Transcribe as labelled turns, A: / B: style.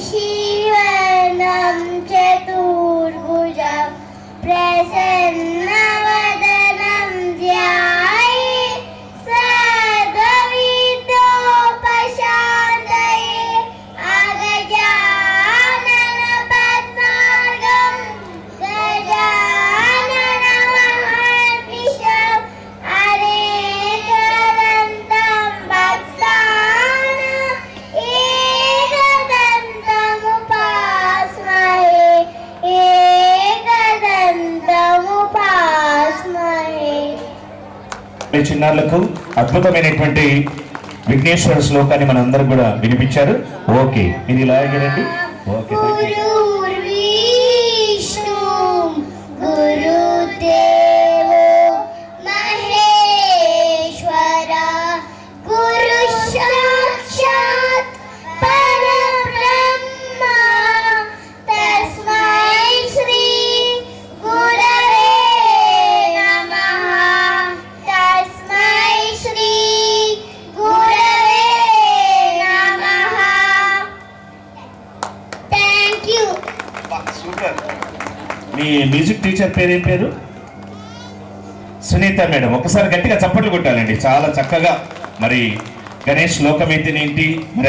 A: शिवनं चतुर्भुजं प्रसन्नवदनं ध्याये सर्वविघ्नोपशान्तये अगजाननपद्मार्गं गजाननमहर्निशम् अनेकदन्तं भक्तानाम्
B: చిన్నారులకు అద్భుతమైనటువంటి విఘ్నేశ్వర శ్లోకాన్ని మనందరూ కూడా వినిపించారు. ఓకే, ఇది ఇలాగే రండి. ఓకే, మీ మ్యూజిక్ టీచర్ పేరేం పేరు? సునీత మేడం. ఒకసారి గట్టిగా చప్పట్లు కొట్టాలండి. చాలా చక్కగా మరి గణేష్ లోకమైతేనేంటి మరి